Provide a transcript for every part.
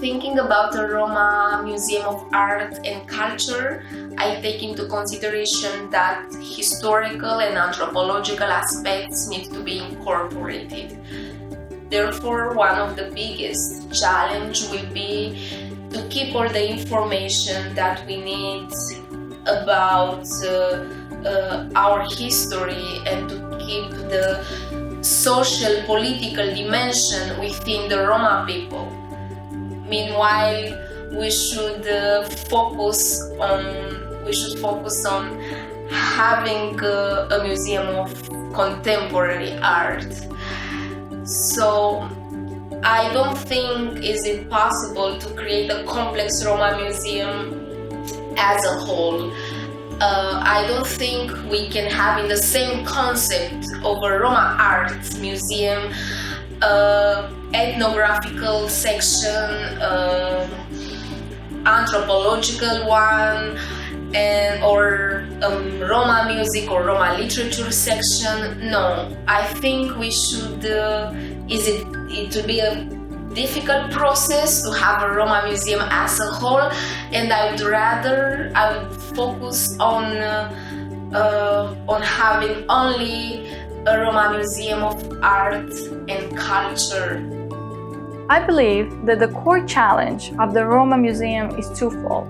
thinking about the Roma Museum of Art and Culture, I take into consideration that historical and anthropological aspects need to be incorporated. Therefore, one of the biggest challenges will be to keep all the information that we need about our history and to keep the social political dimension within the Roma people. Meanwhile, we should focus on having a museum of contemporary art. So I don't think is it possible to create a complex Roma museum as a whole. I don't think we can have in the same concept of a Roma art museum ethnographical section, anthropological one, or Roma music or Roma literature section. No, I think we should. It will be a difficult process to have a Roma museum as a whole, and I would focus on having only a Roma Museum of Art and Culture. I believe that the core challenge of the Roma Museum is twofold.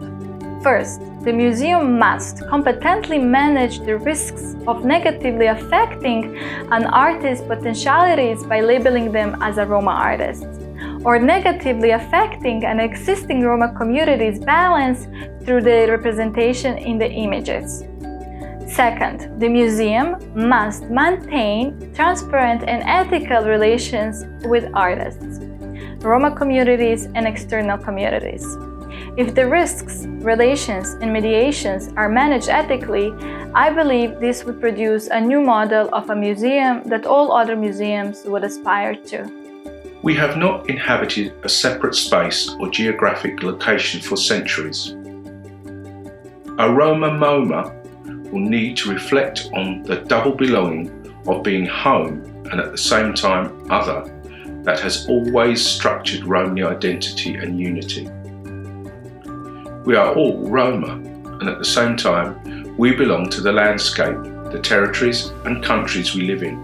First, the museum must competently manage the risks of negatively affecting an artist's potentialities by labeling them as a Roma artist, or negatively affecting an existing Roma community's balance through the representation in the images. Second, the museum must maintain transparent and ethical relations with artists, Roma communities, and external communities. If the risks, relations, and mediations are managed ethically, I believe this would produce a new model of a museum that all other museums would aspire to. We have not inhabited a separate space or geographic location for centuries. A RomaMoMA will need to reflect on the double belonging of being home and at the same time other that has always structured Roma identity and unity. We are all Roma, and at the same time we belong to the landscape, the territories and countries we live in.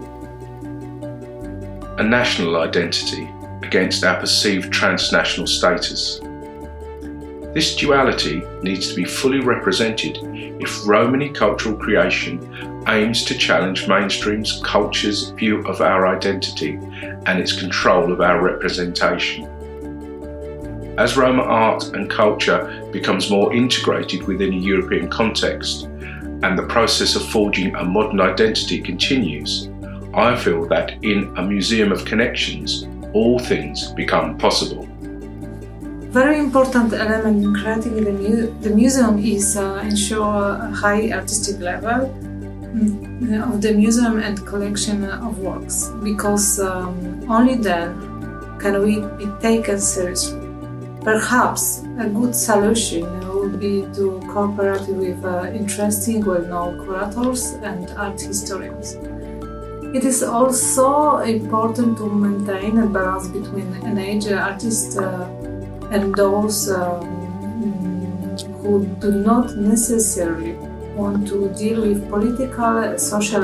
A national identity against our perceived transnational status. This duality needs to be fully represented if Romani cultural creation aims to challenge mainstream's culture's view of our identity and its control of our representation. As Roma art and culture becomes more integrated within a European context and the process of forging a modern identity continues, I feel that in a museum of connections, all things become possible. Very important element in creating the museum is ensure a high artistic level of the museum and collection of works, because only then can we be taken seriously. Perhaps a good solution would be to cooperate with interesting, well-known curators and art historians. It is also important to maintain a balance between an aged artist and those who do not necessarily want to deal with political, social,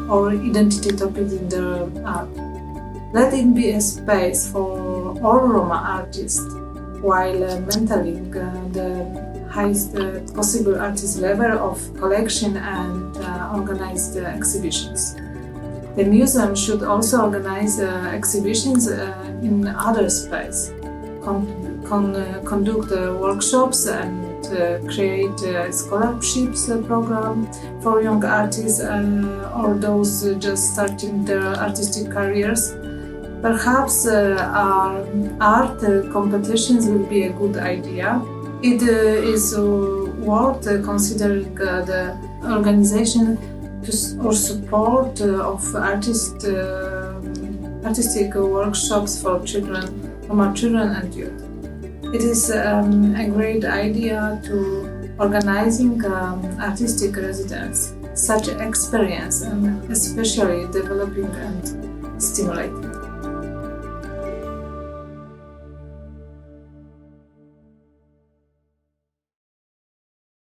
or identity topics in their art. Let it be a space for all Roma artists, while maintaining the highest possible artist level of collection and organized exhibitions. The museum should also organize exhibitions in other spaces, conduct workshops and create a scholarships program for young artists or those just starting their artistic careers. Perhaps art competitions will be a good idea. It is worth considering the organization or support of artistic workshops for children, Roma children and youth. It is a great idea to organizing artistic residence, such experience, and especially developing and stimulating.